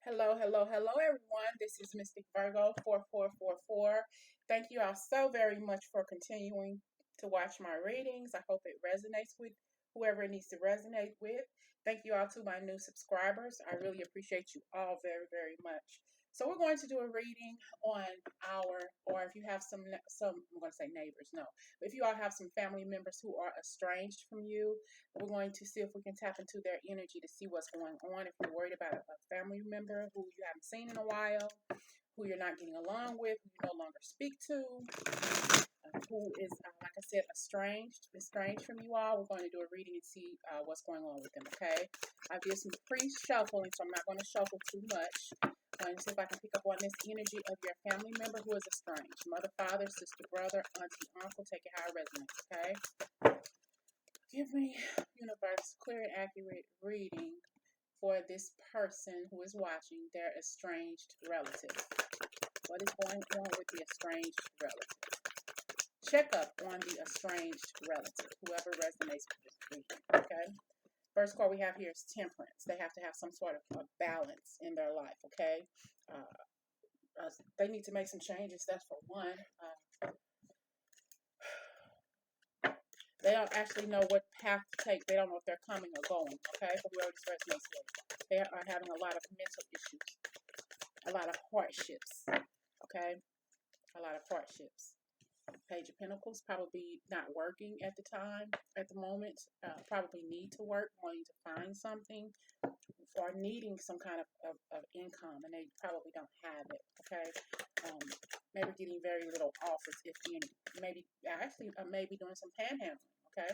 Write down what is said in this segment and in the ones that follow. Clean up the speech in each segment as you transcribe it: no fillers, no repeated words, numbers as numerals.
Hello, hello, hello, everyone. This is Mystic Virgo 4444. Thank you all so very much for continuing to watch my readings. I hope it resonates with whoever it needs to resonate with. Thank you all to my new subscribers. I really appreciate you all very, very much. So we're going to do a reading on or if you have some, I'm going to say neighbors, no. But if you all have some family members who are estranged from you, we're going to see if we can tap into their energy to see what's going on. If you're worried about a family member who you haven't seen in a while, who you're not getting along with, who you no longer speak to, who is, like I said, estranged from you all, we're going to do a reading and see what's going on with them, okay? I did some pre-shuffling, so I'm not going to shuffle too much. I'm going to see if I can pick up on this energy of your family member who is estranged. Mother, father, sister, brother, auntie, uncle, take it how it resonates, okay? Give me, universe, clear and accurate reading for this person who is watching their estranged relative. What is going on with the estranged relative? Check up on the estranged relative, whoever resonates with this reading, okay? First card we have here is temperance. They have to have some sort of balance in their life, okay? They need to make some changes, that's for one. They don't actually know what path to take. They don't know if they're coming or going, okay? For whoever this resonates with. They are having a lot of mental issues, a lot of hardships, okay? A lot of hardships. Page of Pentacles, probably not working at the time, at the moment. Probably need to work, wanting to find something, or needing some kind of income, and they probably don't have it, okay? Maybe getting very little offers, if any. Maybe, actually, maybe doing some panhandling, okay?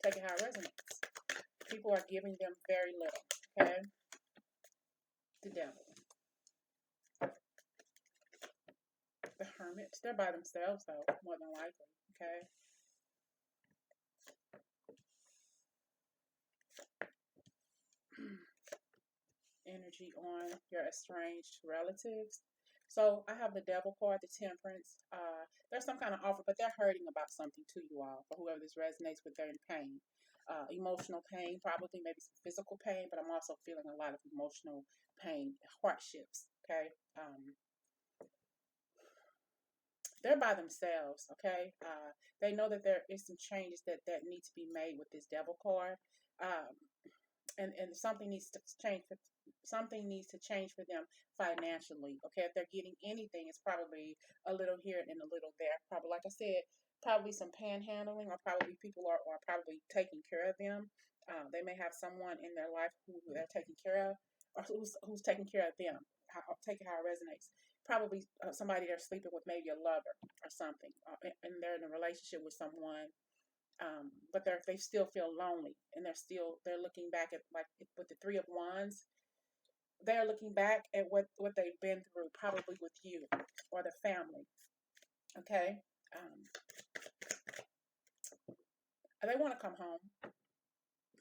Take it how it resonates. People are giving them very little, okay? The devil. The hermit. They're by themselves, though, more than likely, okay? Energy on your estranged relatives. So I have the devil card, the temperance. There's some kind of offer, but they're hurting about something to you all. For whoever this resonates with, they're in pain. Emotional pain, probably maybe some physical pain, but I'm also feeling a lot of emotional pain, hardships, okay? They're by themselves, okay? They know that there is some changes that need to be made with this devil card. Um, and something needs to change for them financially, okay? If they're getting anything, it's probably a little here and a little there. Probably, like I said, probably some panhandling, or probably people are probably taking care of them. They may have someone in their life who they're taking care of, or who's taking care of them. Take it how it resonates. Probably somebody they're sleeping with, maybe a lover or something, and they're in a relationship with someone, but they still feel lonely, and they're looking back at, like with the Three of Wands, they're looking back at what they've been through, probably with you or the family, okay? They want to come home.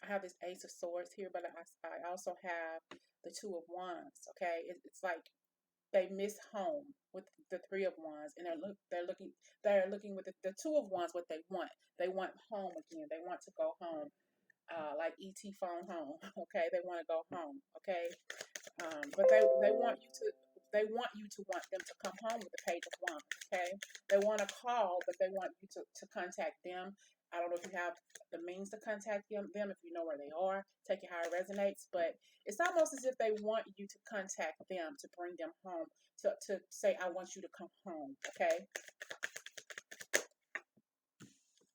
I have this Ace of Swords here, but I also have the Two of Wands, okay? It's like they miss home with the Three of Wands, and they're looking with the Two of Wands. What they want home again. They want to go home, like ET phone home. Okay, they want to go home. Okay, but they want you to want them to come home with the Page of Wands. Okay, they want to call, but they want you to contact them. I don't know if you have the means to contact them, if you know where they are. Take it how it resonates, but it's almost as if they want you to contact them to bring them home, to say, I want you to come home, okay?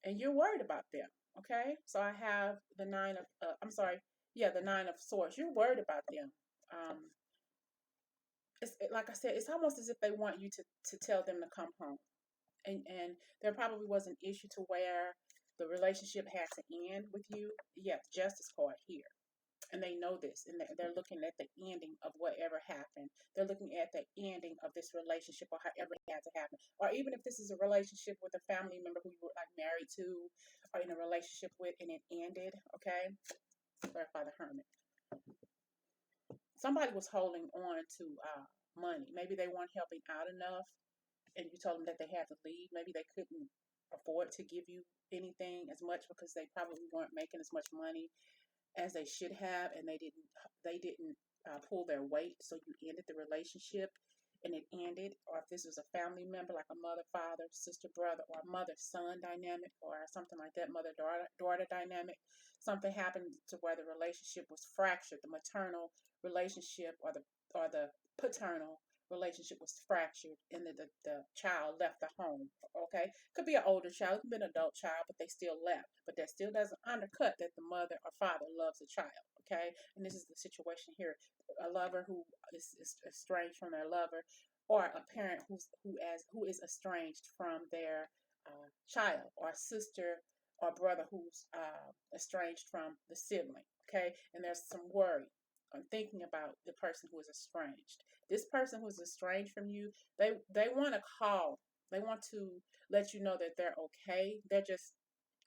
And you're worried about them, okay? So I have the the Nine of Swords. You're worried about them. Like I said, it's almost as if they want you to tell them to come home. And there probably was an issue to where the relationship had to end with you. Yeah, Justice card here. And they know this, and they're looking at the ending of whatever happened. They're looking at the ending of this relationship, or however it had to happen. Or even if this is a relationship with a family member who you were like married to, or in a relationship with, and it ended, okay? Clarify the Hermit. Somebody was holding on to money. Maybe they weren't helping out enough, and you told them that they had to leave. Maybe they couldn't afford to give you anything as much because they probably weren't making as much money as they should have, and they didn't they didn't pull their weight, so you ended the relationship and it ended, or if this was a family member like a mother, father, sister, brother, or mother, son dynamic, or something like that, mother, daughter dynamic, something happened to where the relationship was fractured, the maternal relationship or the paternal relationship was fractured, and the child left the home. Okay, could be an older child, could be an adult child, but they still left. But that still doesn't undercut that the mother or father loves the child. Okay, and this is the situation here: a lover who is estranged from their lover, or a parent who is estranged from their child, or sister or brother who's estranged from the sibling. Okay, and there's some worry. I'm thinking about the person who is estranged. This person who is estranged from you, they want to call. They want to let you know that they're okay. They're just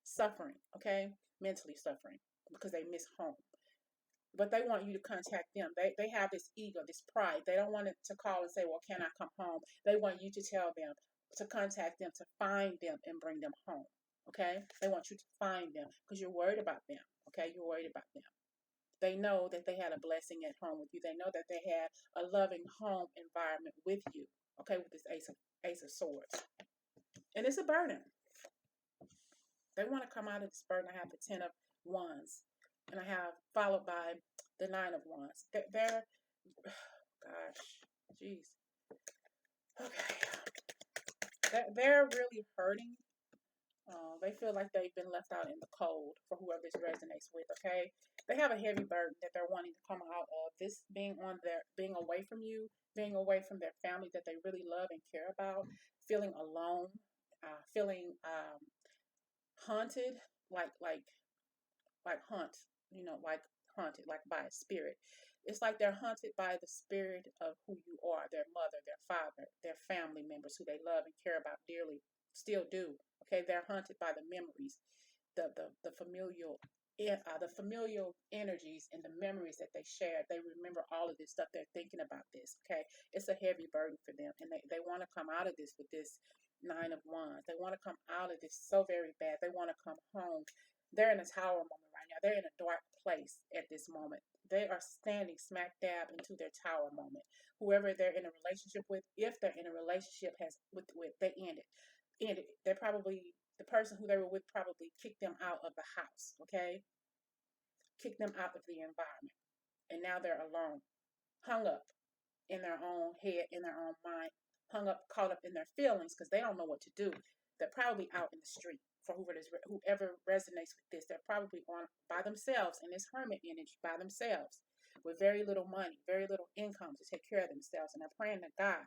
suffering, okay, mentally suffering because they miss home. But they want you to contact them. They have this ego, this pride. They don't want it to call and say, well, can I come home? They want you to tell them, to contact them, to find them and bring them home. Okay? They want you to find them because you're worried about them. Okay? You're worried about them. They know that they had a blessing at home with you. They know that they had a loving home environment with you. Okay? With this ace of swords. And it's a burden. They want to come out of this burden. I have the 10 of wands. And I have followed by the 9 of wands. They're gosh, jeez. Okay. They're really hurting. They feel like they've been left out in the cold, for whoever this resonates with. Okay, they have a heavy burden that they're wanting to come out of. This being away from you, being away from their family that they really love and care about, feeling alone, feeling haunted, like hunt, like haunted, like by a spirit. It's like they're haunted by the spirit of who you are, their mother, their father, their family members who they love and care about dearly, still do. Okay, they're haunted by the memories, the familial energies and the memories that they shared. They remember all of this stuff. They're thinking about this. Okay, it's a heavy burden for them, and they want to come out of this with this 9 of wands. They want to come out of this so very bad. They want to come home. They're in a tower moment right now. They're in a dark place at this moment. They are standing smack dab into their tower moment. Whoever they're in a relationship with, if they're in a relationship, has with they ended. They're probably, the person who they were with probably kicked them out of the house. Okay, kicked them out of the environment, and now they're alone, hung up in their own head, in their own mind, hung up, caught up in their feelings because they don't know what to do. They're probably out in the street. For whoever resonates with this, they're probably on by themselves in this hermit energy by themselves with very little money, very little income to take care of themselves, and they're praying to God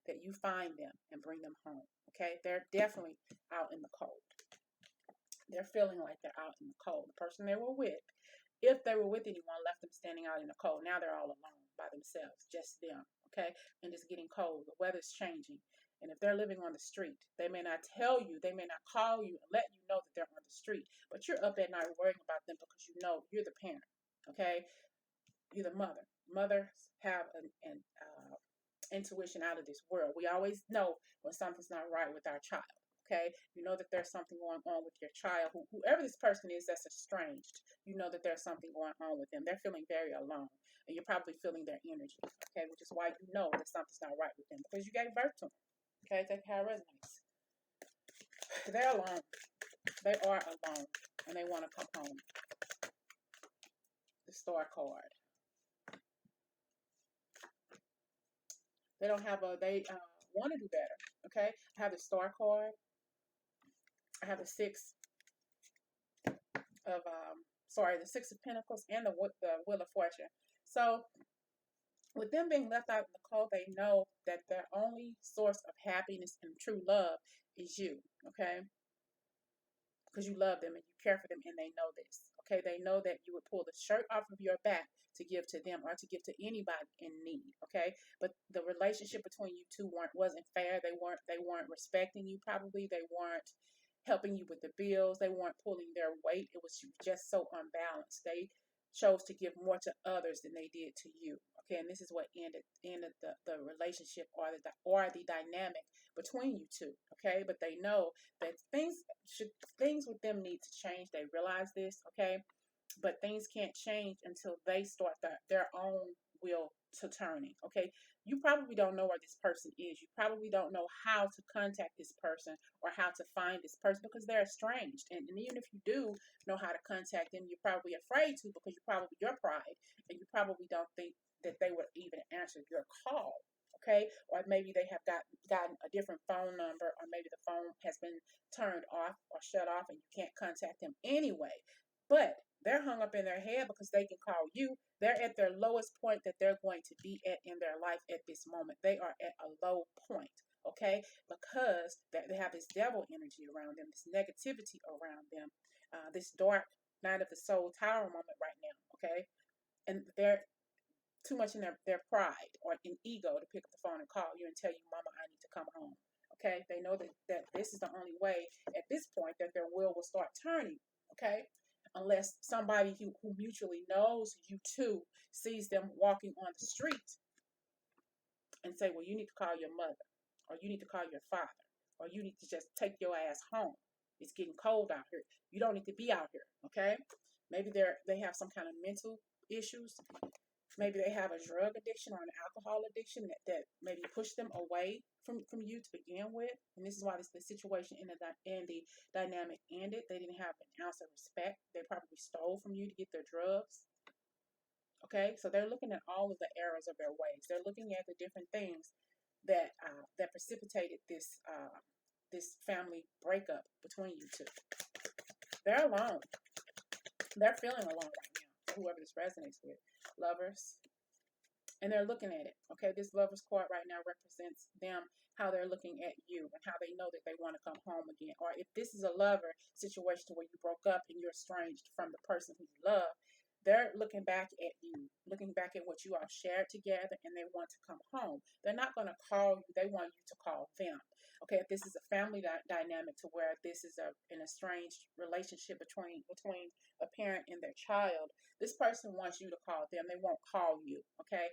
that you find them and bring them home. Okay, they're definitely out in the cold. They're feeling like they're out in the cold. The person they were with, if they were with anyone, left them standing out in the cold. Now they're all alone by themselves, just them. Okay, and it's getting cold. The weather's changing. And if they're living on the street, they may not tell you, they may not call you and let you know that they're on the street, but you're up at night worrying about them because you know you're the parent. Okay, you're the mother. Mothers have an intuition out of this world. We always know when something's not right with our child. Okay, you know that there's something going on with your child, whoever this person is that's estranged. You know that there's something going on with them. They're feeling very alone, and you're probably feeling their energy. Okay, which is why you know that something's not right with them because you gave birth to them. Okay, take how it resonates. They're alone. They are alone, and they want to come home. The Star card. They don't have a. They want to do better. Okay, I have the Star card. I have the the 6 of Pentacles and the Wheel of Fortune. So with them being left out in the cold, they know that their only source of happiness and true love is you. Okay, because you love them and you care for them, and they know this. Okay, they know that you would pull the shirt off of your back to give to them or to give to anybody in need. Okay, but the relationship between you two wasn't fair. They weren't respecting you. Probably they weren't helping you with the bills. They weren't pulling their weight. It was just so unbalanced. They chose to give more to others than they did to you. Okay, and this is what ended the relationship or the dynamic between you two. Okay, but they know that things with them need to change. They realize this. Okay, But things can't change until they start their own will to turning. Okay, you probably don't know where this person is. You probably don't know how to contact this person or how to find this person because they're estranged. And even if you do know how to contact them, you're probably afraid to because you probably your pride, and you probably don't think that they would even answer your call. Okay, or maybe they have gotten a different phone number, or maybe the phone has been turned off or shut off, and you can't contact them anyway. But they're hung up in their head because they can call you. They're at their lowest point that they're going to be at in their life at this moment. They are at a low point, okay? Because they have this devil energy around them, this negativity around them, this dark night of the soul tower moment right now, okay? And they're too much in their pride or in ego to pick up the phone and call you and tell you, Mama, I need to come home. Okay? They know that this is the only way at this point that their will start turning. Okay? Unless somebody who mutually knows you too sees them walking on the street and say, well, you need to call your mother, or you need to call your father, or you need to just take your ass home. It's getting cold out here. You don't need to be out here. Okay? Maybe they have some kind of mental issues. Maybe they have a drug addiction or an alcohol addiction that maybe pushed them away from you to begin with. And this is why the situation in the dynamic ended. They didn't have an ounce of respect. They probably stole from you to get their drugs. Okay, so they're looking at all of the errors of their ways. They're looking at the different things that precipitated this family breakup between you two. They're alone. They're feeling alone right now. Whoever this resonates with, lovers. And they're looking at it. Okay, this lover's card right now represents them, how they're looking at you and how they know that they want to come home again. Or if this is a lover situation where you broke up and you're estranged from the person who you love, they're looking back at you, looking back at what you all shared together, and they want to come home. They're not going to call you. They want you to call them. Okay, if this is a family dynamic to where this is an estranged relationship between a parent and their child, this person wants you to call them. They won't call you. Okay,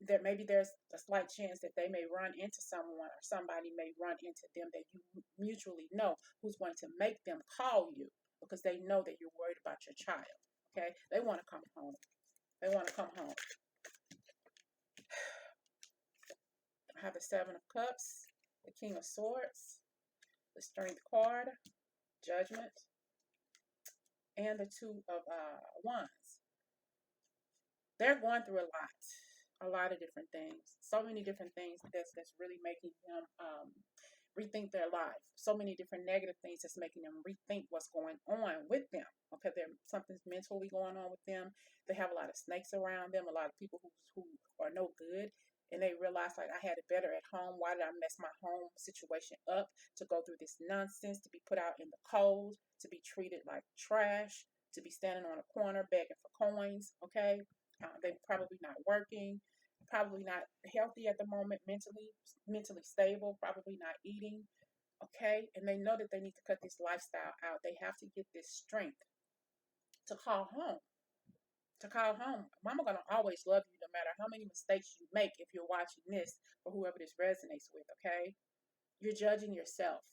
that maybe there's a slight chance that they may run into someone or somebody may run into them that you mutually know who's going to make them call you because they know that you're worried about your child. Okay, they want to come home. They want to come home. I have the Seven of Cups, the King of Swords, the Strength card, Judgment, and the Two of Wands. They're going through a lot of different things, so many different things that's really making them rethink their life. So many different negative things that's making them rethink what's going on with them. Okay, something's mentally going on with them. They have a lot of snakes around them, a lot of people who are no good. And they realize, like, I had it better at home. Why did I mess my home situation up to go through this nonsense, to be put out in the cold, to be treated like trash, to be standing on a corner begging for coins? Okay, they're probably not working, probably not healthy at the moment, mentally stable, probably not eating. Okay, and they know that they need to cut this lifestyle out. They have to get this strength to call home. To call home. Mama gonna always love you no matter how many mistakes you make if you're watching this, or whoever this resonates with. Okay, you're judging yourself.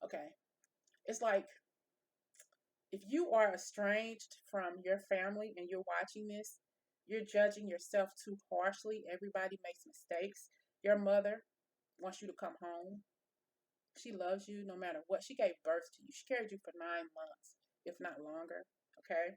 Okay, it's like if you are estranged from your family and you're watching this, you're judging yourself too harshly. Everybody makes mistakes. Your mother wants you to come home. She loves you no matter what. She gave birth to you. She carried you for 9 months, if not longer. Okay?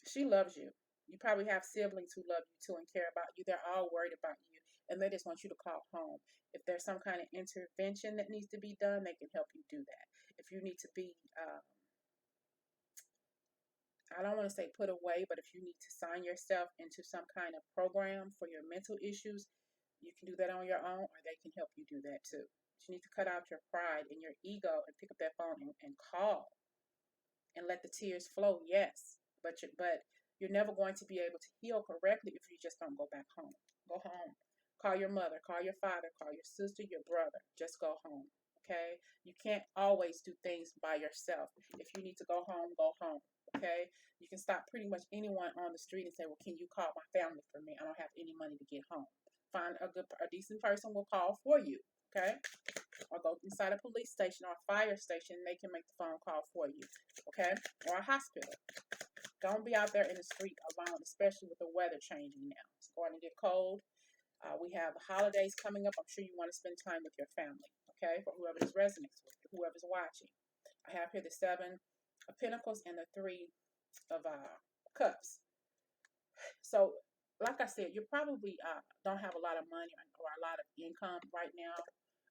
She loves you. You probably have siblings who love you too and care about you. They're all worried about you, and they just want you to call home. If there's some kind of intervention that needs to be done, they can help you do that. If you need to be I don't want to say put away, but if you need to sign yourself into some kind of program for your mental issues, you can do that on your own, or they can help you do that too. But you need to cut out your pride and your ego and pick up that phone and call and let the tears flow. Yes, but you're never going to be able to heal correctly if you just don't go back home. Go home. Call your mother, call your father, call your sister, your brother. Just go home. Okay? You can't always do things by yourself. If you need to go home, go home. Okay? You can stop pretty much anyone on the street and say, well, can you call my family for me? I don't have any money to get home. Find a decent person will call for you. Okay? or go inside a police station or a fire station, and they can make the phone call for you, okay? Or a hospital. Don't be out there in the street alone, especially with the weather changing now. It's going to get cold. We have holidays coming up. I'm sure you want to spend time with your family, okay? For whoever this resonates with, whoever's watching. I have here the 7 of Pentacles and the 3 of Cups. So, like I said, you probably don't have a lot of money or a lot of income right now,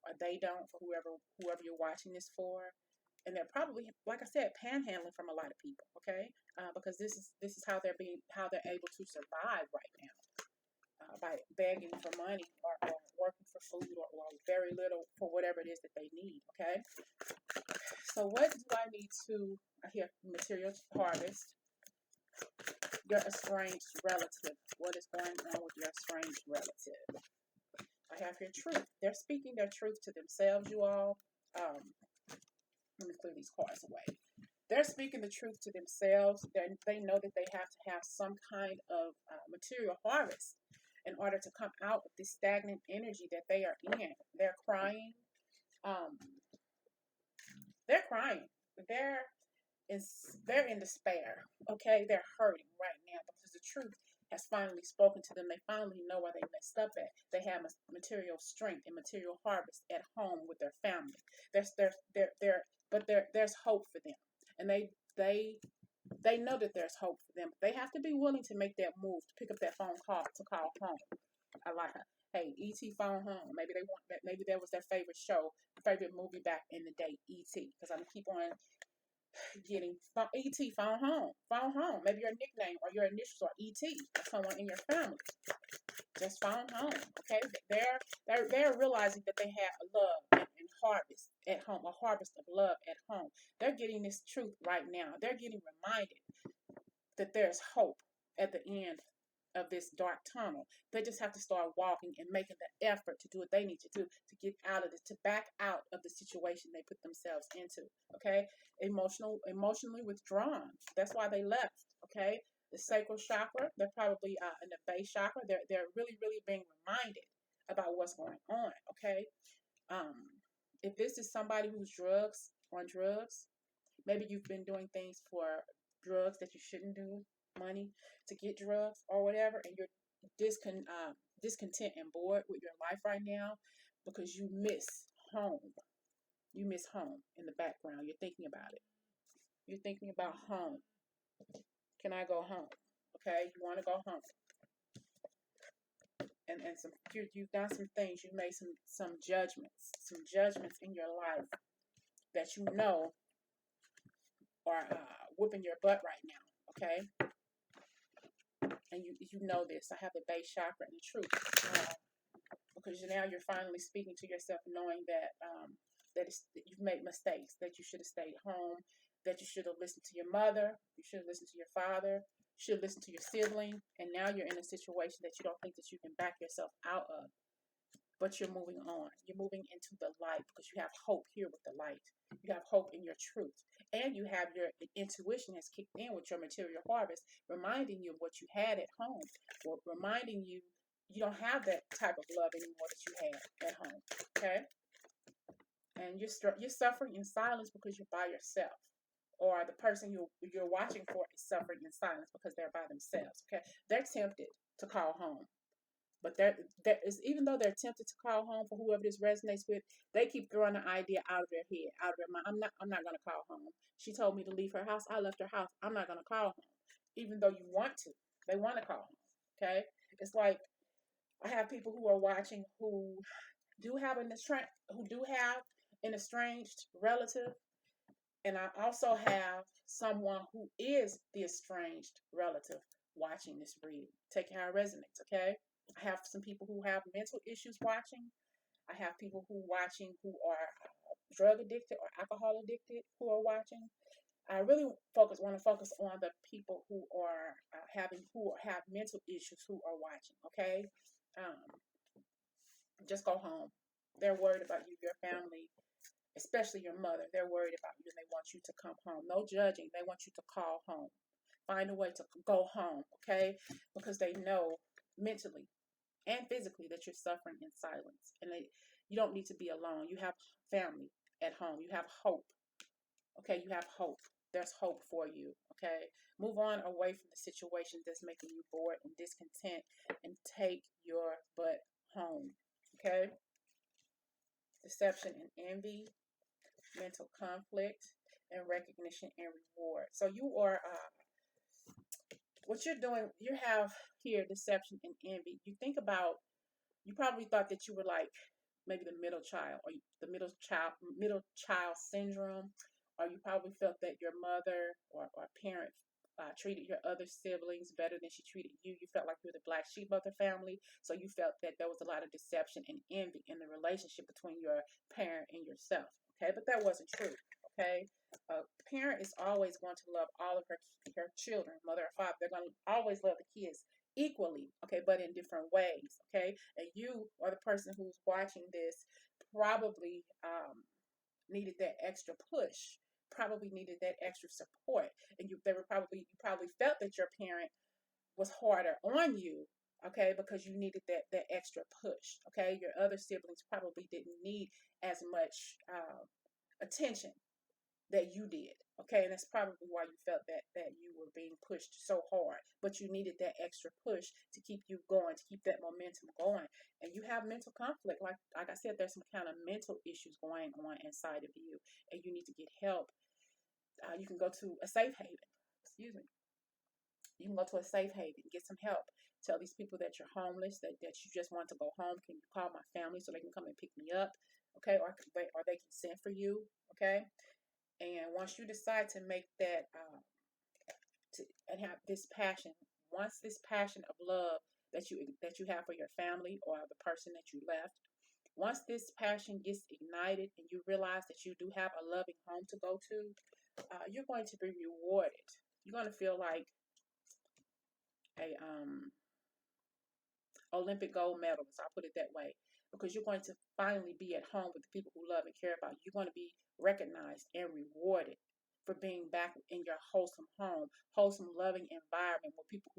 or they don't, for whoever you're watching this for. And they're probably, like I said, panhandling from a lot of people, okay? Because this is how they're able to survive right now, by begging for money or working for food or very little for whatever it is that they need, okay? So what do I need to, I hear material harvest, your estranged relative. What is going on with your estranged relative? I have here truth. They're speaking their truth to themselves, you all. Let me clear these cards away. They're speaking the truth to themselves. They know that they have to have some kind of material harvest in order to come out of this stagnant energy that they are in. They're crying. They're crying. They're in despair. Okay, they're hurting right now because the truth has finally spoken to them. They finally know where they messed up at. They have material strength and material harvest at home with their family. There's hope for them, and they know that there's hope for them. They have to be willing to make that move, to pick up that phone call, to call home. I like her. Hey, E.T. phone home. Maybe they want that. Maybe that was their favorite show, favorite movie back in the day. E.T. Because I'm gonna keep on getting E.T. phone home. Phone home. Maybe your nickname or your initials are E.T. or someone in your family. Just phone home. Okay, they're realizing that they have a love and harvest at home, a harvest of love at home. They're getting this truth right now. They're getting reminded that there's hope at the end of this dark tunnel. They just have to start walking and making the effort to do what they need to do to get out of this, to back out of the situation they put themselves into. Okay, emotionally withdrawn. That's why they left. Okay, the sacral chakra. They're probably in the base chakra. They're really being reminded about what's going on. Okay, if this is somebody who's on drugs, maybe you've been doing things for drugs that you shouldn't do, money to get drugs or whatever, and you're discontent and bored with your life right now because you miss home. You miss home in the background. You're thinking about it. You're thinking about home. Can I go home? Okay, you want to go home. And you've done some things. You made some judgments in your life that you know are whipping your butt right now. Okay, and you know this. I have the base chakra and the truth, because now you're finally speaking to yourself, knowing that that you've made mistakes, that you should have stayed home, that you should have listened to your mother, you should have listened to your father, you should have listened to your sibling, and now you're in a situation that you don't think that you can back yourself out of. But you're moving on. You're moving into the light because you have hope here with the light. You have hope in your truth. And you have your intuition has kicked in with your material harvest, reminding you of what you had at home, or reminding you don't have that type of love anymore that you had at home. Okay? And you're suffering in silence because you're by yourself. Or the person you're watching for is suffering in silence because they're by themselves. Okay? They're tempted to call home. But even though they're tempted to call home, for whoever this resonates with, they keep throwing the idea out of their head, out of their mind. I'm not gonna call home. She told me to leave her house. I left her house. I'm not gonna call home. Even though you want to, they want to call home. Okay, it's like I have people who are watching who do have an estranged relative, and I also have someone who is the estranged relative watching this read. Take how it resonates. Okay. I have some people who have mental issues watching. I have people who watching who are drug addicted or alcohol addicted who are watching. I really want to focus on the people who are have mental issues who are watching. Okay, just go home. They're worried about you, your family, especially your mother. They're worried about you and they want you to come home. No judging. They want you to call home. Find a way to go home. Okay, because they know mentally and physically that you're suffering in silence, and You don't need to be alone. You have family at home. You have hope. Okay, you have hope. There's hope for you. Okay, move on away from the situation that's making you bored and discontent, and take your butt home. Okay, deception and envy, mental conflict, and recognition and reward. So you are what you're doing. You have here deception and envy. You probably thought that you were like maybe the middle child, or the middle child syndrome, or you probably felt that your mother or parent treated your other siblings better than she treated you. You felt like you were the black sheep of the family, so you felt that there was a lot of deception and envy in the relationship between your parent and yourself. Okay, but that wasn't true. Okay, a parent is always going to love all of her children, mother or father. They're going to always love the kids equally, okay, but in different ways. Okay, and you or the person who's watching this probably needed that extra push, probably needed that extra support, and you probably felt that your parent was harder on you, okay, because you needed that extra push. Okay, your other siblings probably didn't need as much attention that you did. Okay, and that's probably why you felt that you were being pushed so hard, but you needed that extra push to keep you going, to keep that momentum going. And you have mental conflict, like I said, there's some kind of mental issues going on inside of you, and you need to get help. You can go to a safe haven. Excuse me. You can go to a safe haven, get some help. Tell these people that you're homeless, that you just want to go home. Can you call my family so they can come and pick me up? Okay, or they can send for you. Okay, and once you decide to make that and have this passion, once this passion of love that you have for your family or the person that you left, once this passion gets ignited and you realize that you do have a loving home to go to, you're going to be rewarded. You're going to feel like a Olympic gold medalist. I'll put it that way, because you're going to finally be at home with the people who love and care about you. You're going to be recognized and rewarded for being back in your wholesome home, wholesome, loving environment with people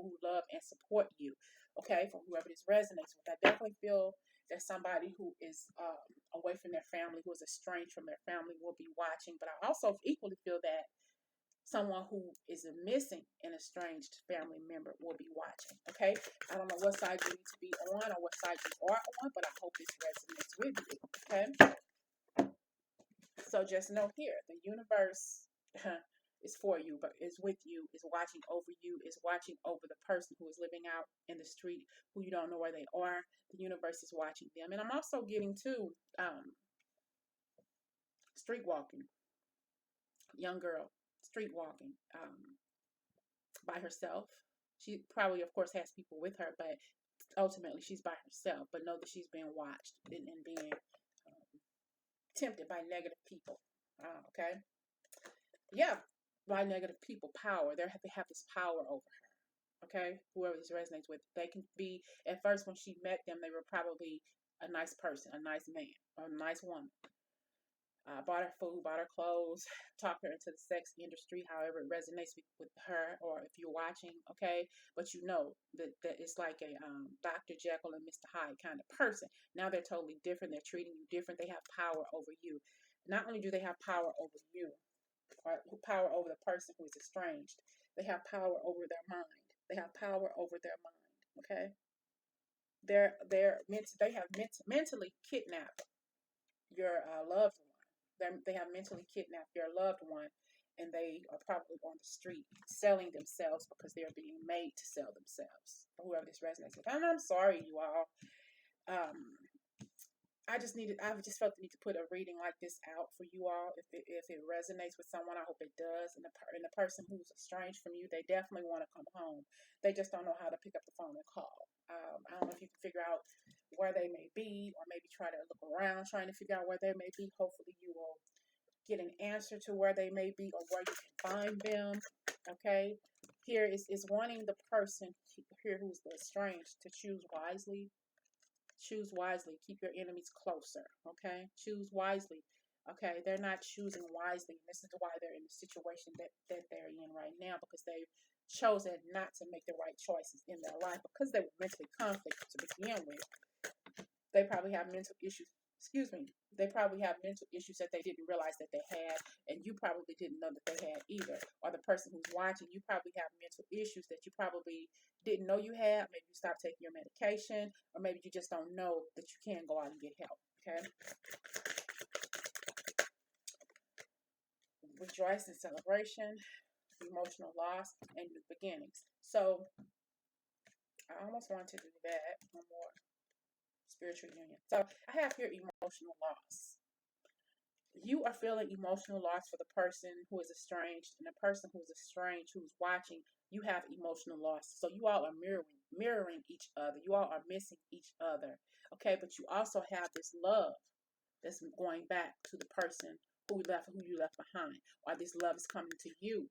who love and support you. Okay, for whoever this resonates with, I definitely feel that somebody who is away from their family, who is estranged from their family, will be watching. But I also equally feel that someone who is missing an estranged family member will be watching. Okay, I don't know what side you need to be on or what side you are on, but I hope this resonates with you. Okay, so just know here, the universe is for you, but is with you, is watching over you, is watching over the person who is living out in the street, who you don't know where they are. The universe is watching them. And I'm also getting to street walking, young girl, street walking by herself. She probably, of course, has people with her, but ultimately she's by herself. But know that she's being watched and being tempted by negative people. Okay, yeah, by negative people. Power. They have this power over her. Okay, whoever this resonates with, they can be, at first when she met them, they were probably a nice person, a nice man, or a nice woman. Bought her food, bought her clothes, talked her into the sex industry, however it resonates with her, or if you're watching, okay? But you know that it's like a Dr. Jekyll and Mr. Hyde kind of person. Now they're totally different. They're treating you different. They have power over you. Not only do they have power over you, or power over the person who is estranged, they have power over their mind. They have power over their mind, okay? They have mentally kidnapped your loved one. They have mentally kidnapped your loved one, and they are probably on the street selling themselves because they're being made to sell themselves. For whoever this resonates with, and I'm sorry, you all. I just felt the need to put a reading like this out for you all. If it resonates with someone, I hope it does. And the person who's estranged from you, they definitely want to come home. They just don't know how to pick up the phone and call. I don't know if you can figure out where they may be, or maybe try to look around trying to figure out where they may be. Hopefully you will get an answer to where they may be or where you can find them. Okay, here is wanting the person here who's estranged to choose wisely. Choose wisely. Keep your enemies closer. Okay, choose wisely. Okay, they're not choosing wisely, and this is why they're in the situation that they're in right now, because they've chosen not to make the right choices in their life because they were mentally conflicted to begin with. They probably have mental issues. Excuse me. They probably have mental issues that they didn't realize that they had, and you probably didn't know that they had either. Or the person who's watching, you probably have mental issues that you probably didn't know you had. Maybe you stopped taking your medication, or maybe you just don't know that you can go out and get help. Okay. Rejoice and celebration, emotional loss, and new beginnings. So I almost want to do that. One more. Spiritual union. So I have here emotional loss. You are feeling emotional loss for the person who is estranged, and the person who is estranged who's watching, you have emotional loss. So you all are mirroring each other. You all are missing each other. Okay, but you also have this love that's going back to the person who you left behind, or this love is coming to you,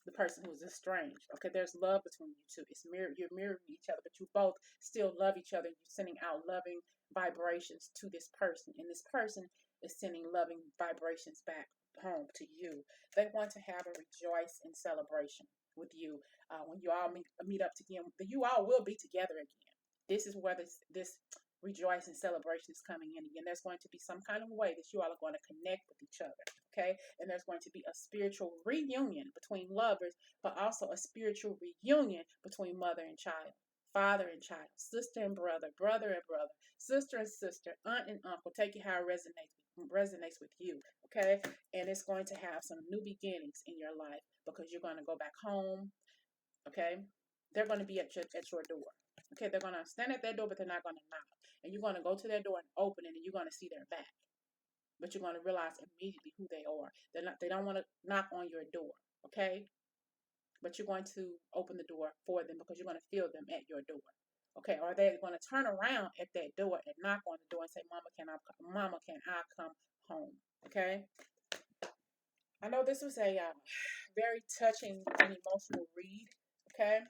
the person who's estranged. Okay, there's love between you two. You're mirroring each other, but you both still love each other. You're sending out loving vibrations to this person, and this person is sending loving vibrations back home to you. They want to have a rejoice and celebration with you when you all meet up again. You all will be together again. This is where this rejoice and celebration is coming in again. There's going to be some kind of way that you all are going to connect with each other. Okay, and there's going to be a spiritual reunion between lovers, but also a spiritual reunion between mother and child, father and child, sister and brother, brother and brother, sister and sister, aunt and uncle. Take it how it resonates with you. Okay, and it's going to have some new beginnings in your life because you're going to go back home. Okay, they're going to be at your door. Okay, they're going to stand at that door, but they're not going to knock. And you're going to go to their door and open it, and you're going to see their back. But you're going to realize immediately who they are. They don't want to knock on your door, okay? But you're going to open the door for them because you're going to feel them at your door, okay? Or they're going to turn around at that door and knock on the door and say, Mama, can I come home, okay? I know this was a very touching and emotional read, okay?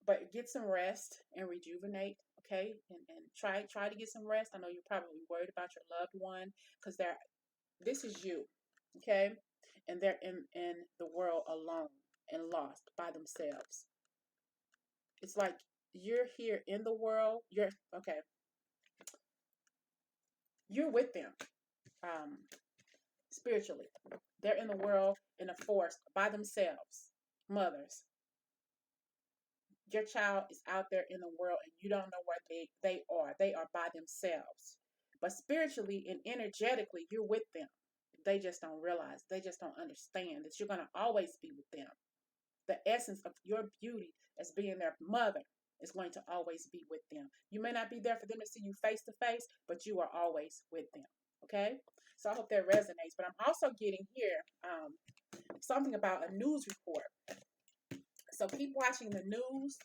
But get some rest and rejuvenate, okay? And try to get some rest. I know you're probably worried about your loved one because this is you, okay? And they're in the world alone and lost by themselves. It's like you're here in the world. You're with them spiritually. They're in the world in a forest by themselves. Mothers, your child is out there in the world and you don't know where they are. They are by themselves. But spiritually and energetically, you're with them. They just don't realize, they just don't understand that you're going to always be with them. The essence of your beauty as being their mother is going to always be with them. You may not be there for them to see you face to face, but you are always with them. Okay? So I hope that resonates. But I'm also getting here something about a news report. So keep watching the news.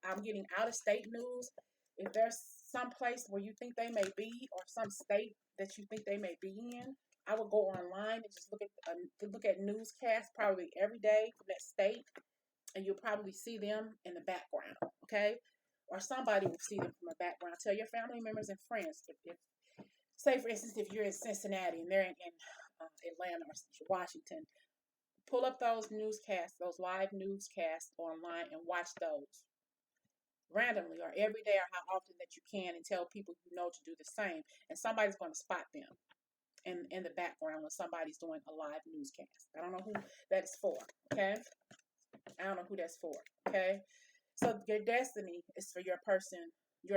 I'm getting out of state news. If there's some place where you think they may be, or some state that you think they may be in, I will go online and just look at newscasts probably every day from that state, and you'll probably see them in the background, okay? Or somebody will see them from the background. Tell your family members and friends. If say, for instance, if you're in Cincinnati and they're in Atlanta or Washington, pull up those newscasts, those live newscasts online, and watch those randomly or every day or how often that you can, and tell people you know to do the same. And somebody's going to spot them in the background when somebody's doing a live newscast. I don't know who that's for, okay? I don't know who that's for, okay? So your destiny is for your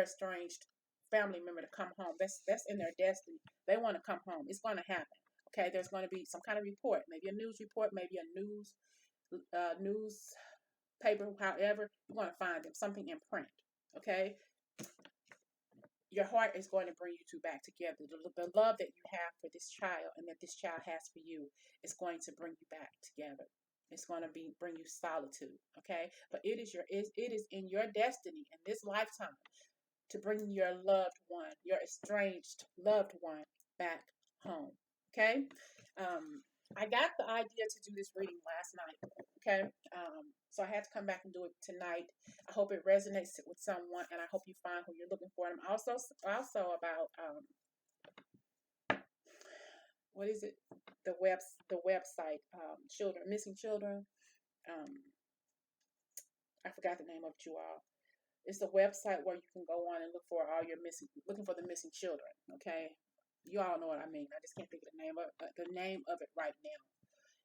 estranged family member to come home. That's in their destiny. They want to come home. It's going to happen. Okay, there's going to be some kind of report, maybe a news report, maybe a news paper, however, you're going to find them, something in print, okay? Your heart is going to bring you two back together. The love that you have for this child and that this child has for you is going to bring you back together. It's going to bring you solitude, okay? But it is in your destiny in this lifetime to bring your loved one, your estranged loved one, back home, okay? I got the idea to do this reading last night, okay? So I had to come back and do it tonight. I hope it resonates with someone, and I hope you find who you're looking for. And I'm also about what is it? The website, missing children. I forgot the name of it, you all. It's a website where you can go on and look for all your looking for the missing children. Okay, you all know what I mean. I just can't think of the name of it right now.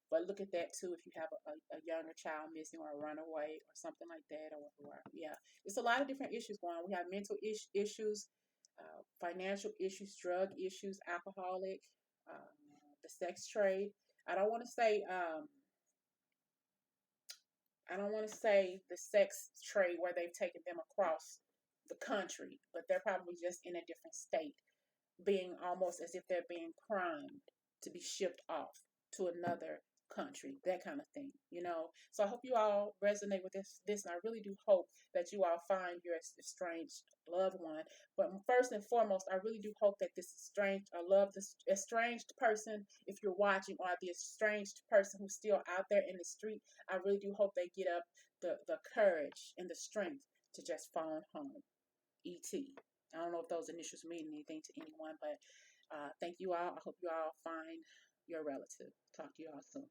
But look at that too if you have a younger child missing or a runaway or something like that. Or yeah, it's a lot of different issues going on. We have mental issues, financial issues, drug issues, alcoholic, the sex trade. I don't want to say I don't want to say the sex trade where they've taken them across the country, but they're probably just in a different state, being almost as if they're being primed to be shipped off to another country, that kind of thing, you know. So I hope you all resonate with this, and I really do hope that you all find your estranged loved one. But first and foremost, I really do hope that this estranged or love this estranged person, if you're watching, or the estranged person who's still out there in the street, I really do hope they get up the courage and the strength to just phone home. ET. I don't know if those initials mean anything to anyone, but thank you all. I hope you all find your relative. Talk to you all soon.